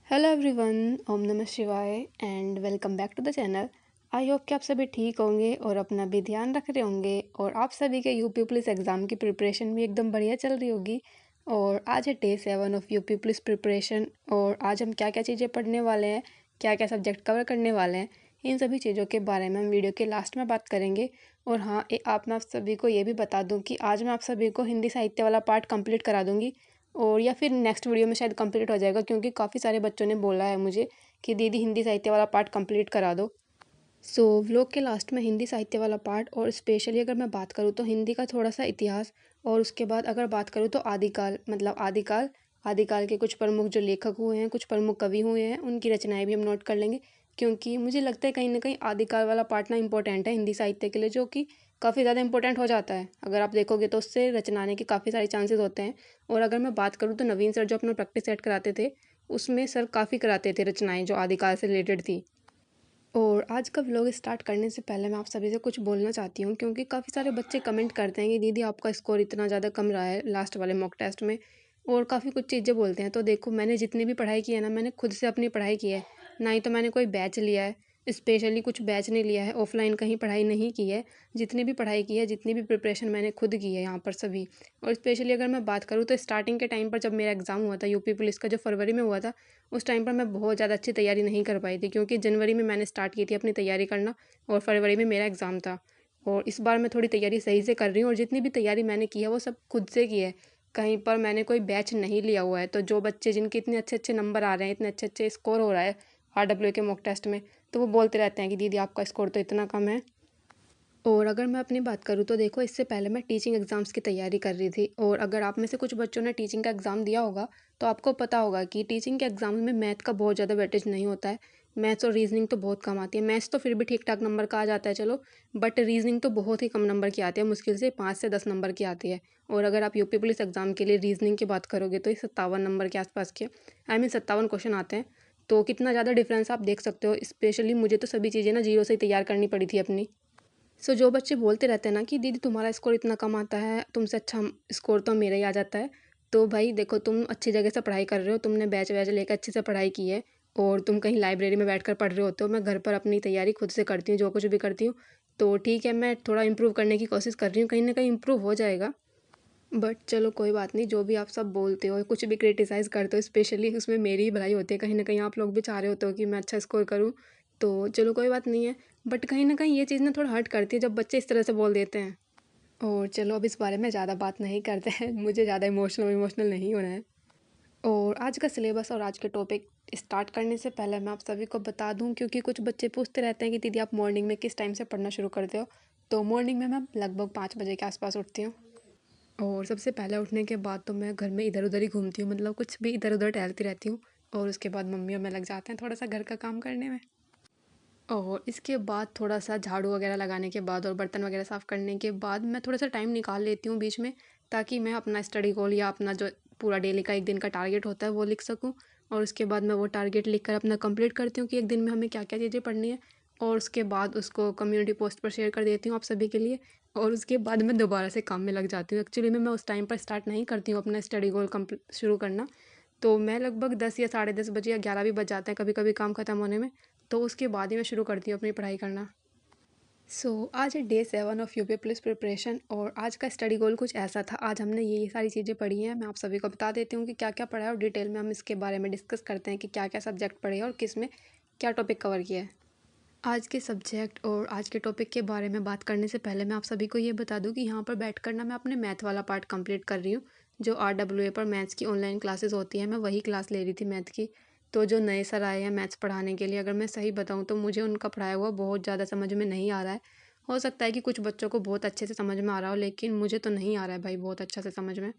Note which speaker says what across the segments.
Speaker 1: Hello everyone, ओम नमः शिवाय and welcome back to the channel. I hope कि आप सभी ठीक होंगे और अपना भी ध्यान रख रहे होंगे और आप सभी के यूपी पुलिस एग्ज़ाम की प्रिपरेशन भी एकदम बढ़िया चल रही होगी। और आज है day 7 of UP police preparation और आज हम क्या क्या चीज़ें पढ़ने वाले हैं, क्या क्या सब्जेक्ट कवर करने वाले हैं, इन सभी चीज़ों के बारे में हम वीडियो के लास्ट में बात करेंगे। और हाँ, मैं आप सभी को ये भी बता दूँ कि आज मैं आप सभी को हिंदी साहित्य वाला पार्ट कंप्लीट करा दूँगी और या फिर नेक्स्ट वीडियो में शायद कंप्लीट हो जाएगा, क्योंकि काफ़ी सारे बच्चों ने बोला है मुझे कि दीदी हिंदी साहित्य वाला पार्ट कंप्लीट करा दो। सो व्लॉग के लास्ट में हिंदी साहित्य वाला पार्ट और स्पेशली अगर मैं बात करूँ तो हिंदी का थोड़ा सा इतिहास, और उसके बाद अगर बात करूँ तो आदिकाल मतलब आदिकाल आदिकाल के कुछ प्रमुख जो लेखक हुए हैं, कुछ प्रमुख कवि हुए हैं, उनकी रचनाएं भी हम नोट कर लेंगे। क्योंकि मुझे लगता है कहीं ना कहीं आदिकाल वाला पार्ट ना इंपॉर्टेंट है हिंदी साहित्य के लिए, जो कि काफ़ी ज़्यादा इंपॉर्टेंट हो जाता है। अगर आप देखोगे तो उससे रचनाने के काफ़ी सारे चांसेस होते हैं। और अगर मैं बात करूँ तो नवीन सर जो अपना प्रैक्टिस सेट कराते थे, उसमें सर काफ़ी कराते थे रचनाएं जो आदिकाल से रिलेटेड थी। और आज का व्लॉग स्टार्ट करने से पहले मैं आप सभी से कुछ बोलना चाहती हूँ, क्योंकि काफ़ी सारे बच्चे कमेंट करते हैं कि दीदी आपका स्कोर इतना ज़्यादा कम रहा है लास्ट वाले मॉक टेस्ट में, और काफ़ी कुछ चीज़ें बोलते हैं। तो देखो, मैंने जितनी भी पढ़ाई की है ना, मैंने खुद से अपनी पढ़ाई की है। ना ही तो मैंने कोई बैच लिया है, स्पेशली कुछ बैच नहीं लिया है, ऑफलाइन कहीं पढ़ाई नहीं की है। जितनी भी पढ़ाई की है, जितनी भी प्रिपरेशन मैंने खुद की है यहाँ पर सभी। और स्पेशली अगर मैं बात करूँ तो स्टार्टिंग के टाइम पर जब मेरा एग्ज़ाम हुआ था यूपी पुलिस का, जो फरवरी में हुआ था, उस टाइम पर मैं बहुत ज़्यादा अच्छी तैयारी नहीं कर पाई थी, क्योंकि जनवरी में मैंने स्टार्ट की थी अपनी तैयारी करना और फरवरी में मेरा एग्ज़ाम था। और इस बार मैं थोड़ी तैयारी सही से कर रही हूँ और जितनी भी तैयारी मैंने की है वो सब खुद से की है। कहीं पर मैंने कोई बैच नहीं लिया हुआ है। तो जो बच्चे जिनके इतने अच्छे अच्छे नंबर आ रहे हैं, इतने अच्छे अच्छे स्कोर हो रहा है RW के मॉक टेस्ट में, तो वो बोलते रहते हैं कि दीदी आपका स्कोर तो इतना कम है। और अगर मैं अपनी बात करूँ तो देखो, इससे पहले मैं टीचिंग एग्ज़ाम्स की तैयारी कर रही थी। और अगर आप में से कुछ बच्चों ने टीचिंग का एग्ज़ाम दिया होगा तो आपको पता होगा कि टीचिंग के एग्ज़ाम में मैथ का बहुत ज़्यादा वेटेज नहीं होता है। मैथ्स और रीजनिंग तो बहुत कम आती है। मैथ्स तो फिर भी ठीक ठाक नंबर का आ जाता है, चलो। बट रीजनिंग तो बहुत ही कम नंबर की आती है, मुश्किल से 5 से 10 नंबर की आती है। और अगर आप यूपी पुलिस एग्ज़ाम के लिए रीजनिंग की बात करोगे तो ये 57 नंबर के आसपास के, आई मीन 57 क्वेश्चन आते हैं। तो कितना ज़्यादा डिफरेंस आप देख सकते हो। स्पेशली मुझे तो सभी चीज़ें ना जीरो से ही तैयार करनी पड़ी थी अपनी। जो बच्चे बोलते रहते हैं ना कि दीदी तुम्हारा स्कोर इतना कम आता है, तुमसे अच्छा स्कोर तो मेरा ही आ जाता है। तो भाई देखो, तुम अच्छी जगह से पढ़ाई कर रहे हो, तुमने बैच वैच लेकर अच्छे से पढ़ाई की है और तुम कहीं लाइब्रेरी में बैठकर पढ़ रहे होते हो। मैं घर पर अपनी तैयारी खुद से करती हूँ, जो कुछ भी करती हूँ। तो ठीक है, मैं थोड़ा इम्प्रूव करने की कोशिश कर रही हूँ, कहीं ना कहीं इम्प्रूव हो जाएगा। बट चलो कोई बात नहीं, जो भी आप सब बोलते हो, कुछ भी क्रिटिसाइज़ करते हो, स्पेशली उसमें मेरी ही भलाई होती है। कहीं ना कहीं आप लोग भी चाह रहे होते हो कि मैं अच्छा स्कोर करूँ। तो चलो कोई बात नहीं है। बट कहीं ना कहीं ये चीज़ ना थोड़ा हर्ट करती है जब बच्चे इस तरह से बोल देते हैं। और चलो अब इस बारे में ज़्यादा बात नहीं करते हैं, मुझे ज़्यादा इमोशनल इमोशनल नहीं होना है। और आज का सिलेबस और आज के टॉपिक स्टार्ट करने से पहले मैं आप सभी को बता दूं, क्योंकि कुछ बच्चे पूछते रहते हैं कि दीदी आप मॉर्निंग में किस टाइम से पढ़ना शुरू करते हो। तो मॉर्निंग में मैं लगभग 5 बजे के आसपास उठती हूँ। और सबसे पहले उठने के बाद तो मैं घर में इधर उधर ही घूमती हूँ, मतलब कुछ भी इधर उधर टहलती रहती हूँ। और उसके बाद मम्मी और मैं लग जाते हैं थोड़ा सा घर का काम करने में। और इसके बाद थोड़ा सा झाड़ू वगैरह लगाने के बाद और बर्तन वगैरह साफ़ करने के बाद मैं थोड़ा सा टाइम निकाल लेती हूँ बीच में, ताकि मैं अपना स्टडी गोल या अपना जो पूरा डेली का एक दिन का टारगेट होता है वो लिख सकूँ। और उसके बाद मैं वो टारगेट लिख कर अपना कंप्लीट करती हूँ कि एक दिन में हमें क्या क्या चीज़ें पढ़नी है। और उसके बाद उसको कम्युनिटी पोस्ट पर शेयर कर देती हूँ आप सभी के लिए। और उसके बाद मैं दोबारा से काम में लग जाती हूँ। एक्चुअली मैं उस टाइम पर स्टार्ट नहीं करती हूँ अपना स्टडी गोल शुरू करना। तो मैं लगभग 10 या 10:30 बजे या 11 भी बज जाते हैं कभी कभी काम ख़त्म होने में। तो उसके बाद ही मैं शुरू करती हूँ अपनी पढ़ाई करना। आज है day 7 of UP police preparation और आज का स्टडी गोल कुछ ऐसा था। आज हमने ये सारी चीज़ें पढ़ी हैं। मैं आप सभी को बता देती हूँ कि क्या क्या पढ़ा है और डिटेल में हम इसके बारे में डिस्कस करते हैं कि क्या क्या सब्जेक्ट पढ़े हैं और किस में क्या टॉपिक कवर किया है। आज के सब्जेक्ट और आज के टॉपिक के बारे में बात करने से पहले मैं आप सभी को ये बता दूं कि यहाँ पर बैठ कर ना मैं अपने मैथ वाला पार्ट कंप्लीट कर रही हूँ। जो RWA पर मैथ्स की ऑनलाइन क्लासेस होती है, मैं वही क्लास ले रही थी मैथ की। तो जो नए सर आए हैं मैथ्स पढ़ाने के लिए, अगर मैं सही बताऊँ तो मुझे उनका पढ़ाया हुआ बहुत ज़्यादा समझ में नहीं आ रहा है। हो सकता है कि कुछ बच्चों को बहुत अच्छे से समझ में आ रहा हो, लेकिन मुझे तो नहीं आ रहा है भाई बहुत अच्छा से समझ में।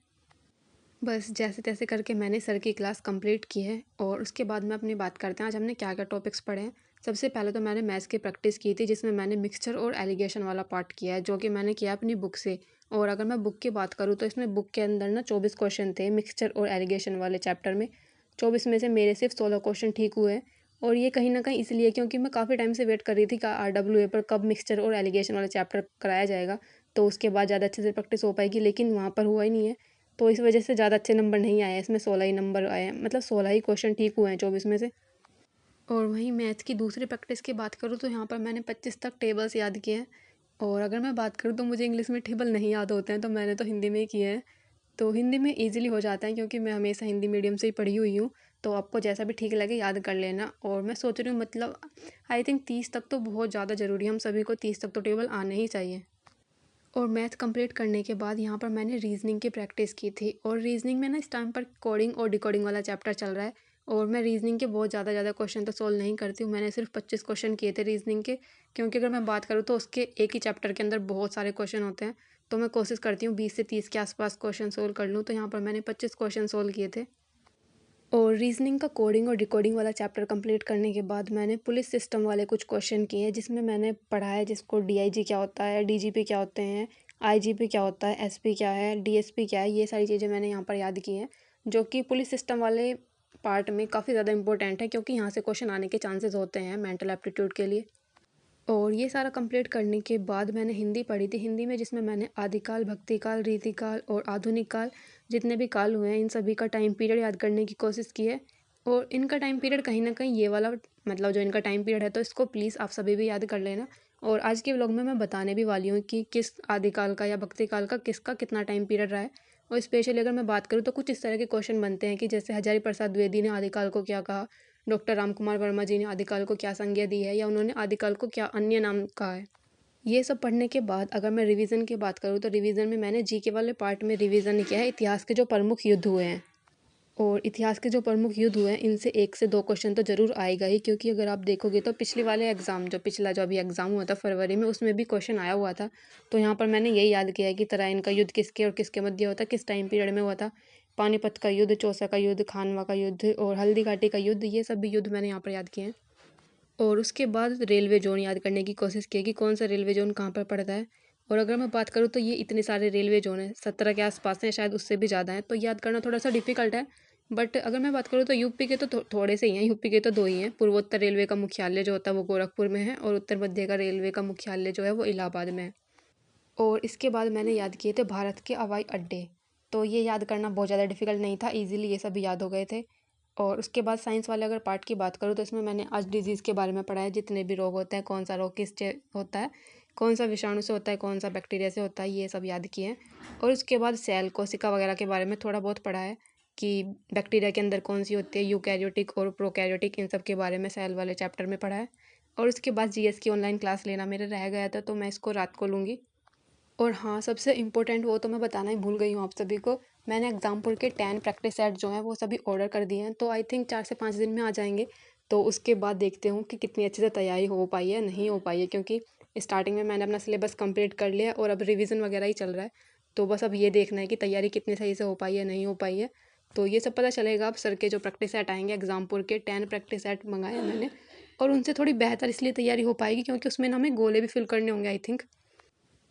Speaker 1: बस जैसे तैसे करके मैंने सर की क्लास कंप्लीट की है। और उसके बाद में अपनी बात करते हैं आज हमने क्या क्या टॉपिक्स पढ़े हैं। सबसे पहले तो मैंने मैथ्स की प्रैक्टिस की थी, जिसमें मैंने मिक्सचर और एलिगेशन वाला पार्ट किया है, जो कि मैंने किया अपनी बुक से। और अगर मैं बुक की बात करूँ तो इसमें बुक के अंदर ना 24 क्वेश्चन थे मिक्सचर और एलिगेशन वाले चैप्टर में। 24 में से मेरे सिर्फ 16 क्वेश्चन ठीक हुए हैं। और ये कहीं ना कहीं इसलिए क्योंकि मैं काफ़ी टाइम से वेट कर रही थी कि RWA पर कब मिक्सचर और एलिगेशन वाला चैप्टर कराया जाएगा, तो उसके बाद ज़्यादा अच्छे से प्रैक्टिस हो पाएगी, लेकिन वहाँ पर हुआ ही नहीं है। तो इस वजह से ज़्यादा अच्छे नंबर नहीं आए हैं, इसमें 16 ही नंबर आए हैं, मतलब 16 ही क्वेश्चन ठीक हुए हैं 24 में से। और वहीं मैथ की दूसरी प्रैक्टिस की बात करूँ तो यहाँ पर मैंने 25 तक टेबल्स याद किए हैं। और अगर मैं बात करूँ तो मुझे इंग्लिश में टेबल नहीं याद होते हैं, तो मैंने तो हिंदी में ही किए हैं। तो हिंदी में ईज़िली हो जाता है क्योंकि मैं हमेशा हिंदी मीडियम से ही पढ़ी हुई हूँ। तो आपको जैसा भी ठीक लगे याद कर लेना। और मैं सोच रही हूँ मतलब आई थिंक 30 तक तो बहुत ज़्यादा ज़रूरी है, हम सभी को 30 तक तो टेबल आने ही चाहिए। और मैथ कंप्लीट करने के बाद यहाँ पर मैंने रीजनिंग की प्रैक्टिस की थी। और रीजनिंग में ना इस टाइम पर कोडिंग और डिकोडिंग वाला चैप्टर चल रहा है। और मैं रीजनिंग के बहुत ज़्यादा क्वेश्चन तो सोल्व नहीं करती हूँ, मैंने सिर्फ 25 क्वेश्चन किए थे रीजनिंग के। क्योंकि अगर मैं बात करूँ तो उसके एक ही चैप्टर के अंदर बहुत सारे क्वेश्चन होते हैं। तो मैं कोशिश करती हूँ 20 से 30 के आसपास क्वेश्चन सोल्व कर लूँ। तो यहाँ पर मैंने 25 क्वेश्चन सोल्व किए थे। और रीजनिंग का कोडिंग और डिकोडिंग वाला चैप्टर कंप्लीट करने के बाद मैंने पुलिस सिस्टम वाले कुछ क्वेश्चन किए हैं, जिसमें मैंने पढ़ा है जिसको डीआईजी क्या होता है, डीजीपी क्या होते हैं, आईजीपी क्या होता है, एसपी क्या है, डीएसपी क्या है। ये सारी चीज़ें मैंने यहाँ पर याद की हैं, जो कि पुलिस सिस्टम वाले पार्ट में काफ़ी ज़्यादा इंपॉर्टेंट है, क्योंकि यहाँ से क्वेश्चन आने के चांसेस होते हैं मेंटल एप्टीट्यूड के लिए। और ये सारा कंप्लीट करने के बाद मैंने हिंदी पढ़ी थी। हिंदी में जिसमें मैंने आदिकाल, भक्तिकाल, रीतिकाल और आधुनिक काल, जितने भी काल हुए हैं इन सभी का टाइम पीरियड याद करने की कोशिश की है। और इनका टाइम पीरियड कहीं ना कहीं ये वाला, मतलब जो इनका टाइम पीरियड है, तो इसको प्लीज़ आप सभी भी याद कर लेना। और आज के व्लॉग में मैं बताने भी वाली हूँ कि किस आदिकाल का या भक्तिकाल का किसका कितना टाइम पीरियड रहा है। और स्पेशली अगर मैं बात करूँ तो कुछ इस तरह के क्वेश्चन बनते हैं कि जैसे हजारी प्रसाद द्विवेदी ने आदिकाल को क्या कहा, डॉक्टर रामकुमार वर्मा जी ने आदिकाल को क्या संज्ञा दी है, या उन्होंने आदिकाल को क्या अन्य नाम कहा है। ये सब पढ़ने के बाद अगर मैं रिवीजन की बात करूँ तो रिवीजन में मैंने जीके वाले पार्ट में रिवीजन किया है इतिहास के जो प्रमुख युद्ध हुए हैं। और इतिहास के जो प्रमुख युद्ध हुए हैं इनसे 1 से 2 क्वेश्चन तो ज़रूर आएगा ही, क्योंकि अगर आप देखोगे तो पिछले वाले एग्ज़ाम, जो पिछला जो अभी एग्ज़ाम हुआ था फरवरी में, उसमें भी क्वेश्चन आया हुआ था। तो यहाँ पर मैंने यही याद किया है कि तराइन का युद्ध किसके और किसके मध्य हुआ था, किस टाइम पीरियड में हुआ था। पानीपत का युद्ध, चौसा का युद्ध, खानवा का युद्ध और हल्दी घाटी का युद्ध, ये सब भी युद्ध मैंने यहाँ पर याद किए हैं। और उसके बाद रेलवे जोन याद करने की कोशिश की कि कौन सा रेलवे जोन कहाँ पर पड़ता है। और अगर मैं बात करूँ तो ये इतने सारे रेलवे जोन हैं, 17 के आसपास हैं, शायद उससे भी ज़्यादा हैं, तो याद करना थोड़ा सा डिफिकल्ट है। बट अगर मैं बात करूँ तो यूपी के तो थोड़े से ही हैं, यूपी के तो 2 ही हैं। पूर्वोत्तर रेलवे का मुख्यालय जो होता है वो गोरखपुर में है, और उत्तर मध्य का रेलवे का मुख्यालय जो है वो इलाहाबाद में है। और इसके बाद मैंने याद किए थे भारत के हवाई अड्डे। तो ये याद करना बहुत ज़्यादा डिफिकल्ट नहीं था, ईजिली ये सभी याद हो गए थे। और उसके बाद साइंस वाले अगर पार्ट की बात करूँ तो इसमें मैंने आज डिजीज़ के बारे में पढ़ा है, जितने भी रोग होते हैं, कौन सा रोग किससे होता है, कौन सा विषाणु से होता है, कौन सा बैक्टीरिया से होता है, ये सब याद किए हैं। और उसके बाद सेल कोशिका वगैरह के बारे में थोड़ा बहुत पढ़ा है कि बैक्टीरिया के अंदर कौन सी होती है, यूकैरियोटिक और प्रोकैरियोटिक, इन सब के बारे में सेल वाले चैप्टर में पढ़ा है। और उसके बाद जीएस की ऑनलाइन क्लास लेना मेरे रह गया था, तो मैं इसको रात को लूँगी। और हाँ, सबसे इम्पोर्टेंट वो तो मैं बताना ही भूल गई हूँ आप सभी को, मैंने एग्जाम्पल के 10 प्रैक्टिस सेट जो हैं वो सभी ऑर्डर कर दिए हैं, तो आई थिंक 4 से 5 दिन में आ जाएंगे। तो उसके बाद देखते हूँ कि कितनी अच्छे से तैयारी हो पाई है नहीं हो पाई है, क्योंकि स्टार्टिंग में मैंने अपना सिलेबस कंप्लीट कर लिया और अब रिवीजन वगैरह ही चल रहा है। तो बस अब ये देखना है कि तैयारी कितनी सही से हो पाई है नहीं हो पाई है। तो ये सब पता चलेगा अब सर के जो प्रैक्टिस सेट आएंगे, एग्जाम्पल के 10 प्रैक्टिस सेट मंगाए हैं मैंने। और उनसे थोड़ी बेहतर इसलिए तैयारी हो पाएगी क्योंकि उसमें ना हमें गोले भी फिल करने होंगे आई थिंक।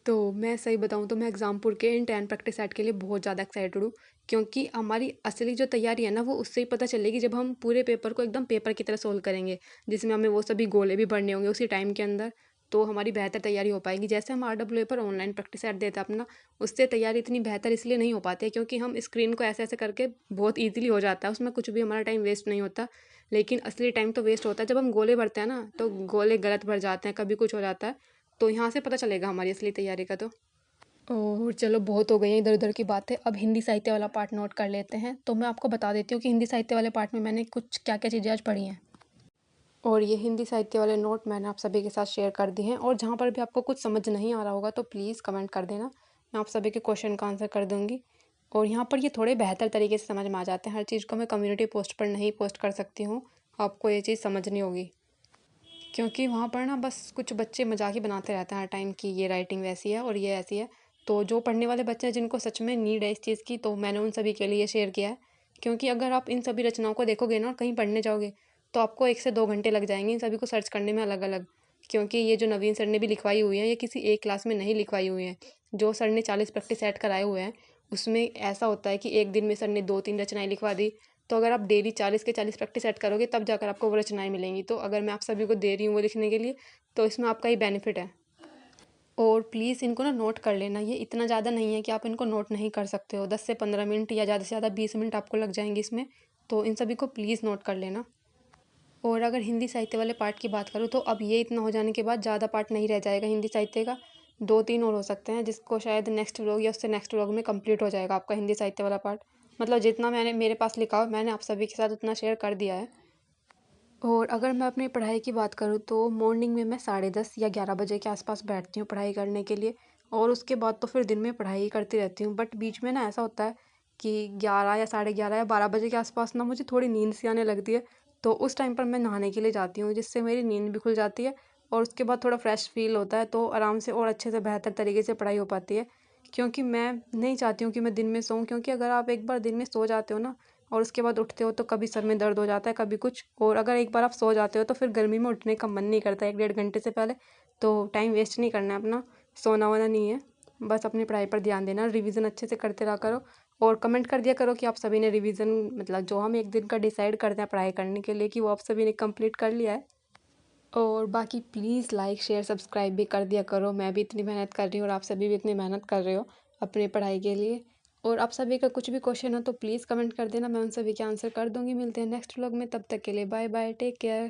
Speaker 1: तो मैं सही बताऊँ तो मैं एग्ज़ामपुर के इन 10 प्रैक्टिस सेट के लिए बहुत ज़्यादा एक्साइटेड हूँ, क्योंकि हमारी असली जो तैयारी है ना वो उससे ही पता चलेगी जब हम पूरे पेपर को एकदम पेपर की तरह सोल्व करेंगे, जिसमें हमें वो सभी गोले भी भरने होंगे उसी टाइम के अंदर। तो हमारी बेहतर तैयारी हो पाएगी। जैसे हम RWA पर ऑनलाइन प्रैक्टिस सेट देते हैं अपना, उससे तैयारी इतनी बेहतर इसलिए नहीं हो पाती है क्योंकि हम स्क्रीन को ऐसे ऐसे करके बहुत ईजिली हो जाता है, उसमें कुछ भी हमारा टाइम वेस्ट नहीं होता। लेकिन असली टाइम तो वेस्ट होता है जब हम गोले भरते हैं ना, तो गोले गलत भर जाते हैं, कभी कुछ हो जाता है। तो यहाँ से पता चलेगा हमारी असली तैयारी का। तो और चलो बहुत हो गई है इधर उधर की बातें, अब हिंदी साहित्य वाला पार्ट नोट कर लेते हैं। तो मैं आपको बता देती हूँ कि हिंदी साहित्य वाले पार्ट में मैंने कुछ क्या क्या चीज़ें आज पढ़ी हैं। और ये हिंदी साहित्य वाले नोट मैंने आप सभी के साथ शेयर कर दिए हैं। और जहाँ पर भी आपको कुछ समझ नहीं आ रहा होगा तो प्लीज़ कमेंट कर देना, मैं आप सभी के क्वेश्चन का आंसर कर दूँगी। और यहाँ पर ये थोड़े बेहतर तरीके से समझ में आ जाते हैं, हर चीज़ को मैं कम्युनिटी पोस्ट पर नहीं पोस्ट कर सकती हूँ, आपको ये चीज़ समझनी होगी। क्योंकि वहाँ पर ना बस कुछ बच्चे मजाक ही बनाते रहते हैं हर टाइम कि ये राइटिंग वैसी है और ये ऐसी है। तो जो पढ़ने वाले बच्चे हैं जिनको सच में नीड है इस चीज़ की, तो मैंने उन सभी के लिए शेयर किया है। क्योंकि अगर आप इन सभी रचनाओं को देखोगे ना और कहीं पढ़ने जाओगे तो आपको 1 से 2 घंटे लग जाएंगे इन सभी को सर्च करने में अलग अलग। क्योंकि ये जो नवीन सर ने भी लिखवाई हुई है ये किसी एक क्लास में नहीं लिखवाई हुई है। जो सर ने 40 प्रैक्टिस सेट कराए हुए हैं उसमें ऐसा होता है कि एक दिन में सर ने 2-3 रचनाएं लिखवा दी। तो अगर आप डेली 40 के 40 प्रैक्टिस सेट करोगे तब जाकर आपको वो रचनाएं मिलेंगी। तो अगर मैं आप सभी को दे रही हूँ वो लिखने के लिए, तो इसमें आपका ही बेनिफिट है। और प्लीज़ इनको ना नोट कर लेना, ये इतना ज़्यादा नहीं है कि आप इनको नोट नहीं कर सकते हो। 10 से 15 मिनट या ज़्यादा से ज़्यादा 20 मिनट आपको लग जाएँगे इसमें, तो इन सभी को प्लीज़ नोट कर लेना। और अगर हिंदी साहित्य वाले पार्ट की बात करूँ तो अब ये इतना हो जाने के बाद ज़्यादा पार्ट नहीं रह जाएगा हिंदी साहित्य का, 2-3 और हो सकते हैं जिसको शायद नेक्स्ट व्लॉग या उससे नेक्स्ट व्लॉग में कंप्लीट हो जाएगा आपका हिंदी साहित्य वाला पार्ट। मतलब जितना मैंने मेरे पास लिखा हो मैंने आप सभी के साथ उतना शेयर कर दिया है। और अगर मैं अपनी पढ़ाई की बात करूँ तो मॉर्निंग में मैं 10:30 या 11 बजे के आसपास बैठती हूँ पढ़ाई करने के लिए, और उसके बाद तो फिर दिन में पढ़ाई ही करती रहती हूँ। बट बीच में ना ऐसा होता है कि 11 या 11:30 या 12 बजे के आसपास ना मुझे थोड़ी नींद सी आने लगती है, तो उस टाइम पर मैं नहाने के लिए जाती हूँ जिससे मेरी नींद भी खुल जाती है और उसके बाद थोड़ा फ्रेश फील होता है, तो आराम से और अच्छे से बेहतर तरीके से पढ़ाई हो पाती है। क्योंकि मैं नहीं चाहती हूँ कि मैं दिन में सोऊं, क्योंकि अगर आप एक बार दिन में सो जाते हो ना और उसके बाद उठते हो तो कभी सर में दर्द हो जाता है, कभी कुछ, और अगर एक बार आप सो जाते हो तो फिर गर्मी में उठने का मन नहीं करता 1-1.5 घंटे से पहले। तो टाइम वेस्ट नहीं करना है अपना, सोना वोना नहीं है, बस अपनी पढ़ाई पर ध्यान देना, रिवीजन अच्छे से करते रहा करो। और कमेंट कर दिया करो कि आप सभी ने रिवीजन, मतलब जो हम एक दिन का डिसाइड करते हैं पढ़ाई करने के लिए, कि वो आप सभी ने कंप्लीट कर लिया है। और बाकी प्लीज़ लाइक शेयर सब्सक्राइब भी कर दिया करो, मैं भी इतनी मेहनत कर रही हूँ और आप सभी भी इतनी मेहनत कर रहे हो अपनी पढ़ाई के लिए। और आप सभी का कुछ भी क्वेश्चन हो तो प्लीज़ कमेंट कर देना, मैं उन सभी के आंसर कर दूँगी। मिलते हैं नेक्स्ट व्लॉग में, तब तक के लिए बाय बाय, टेक केयर।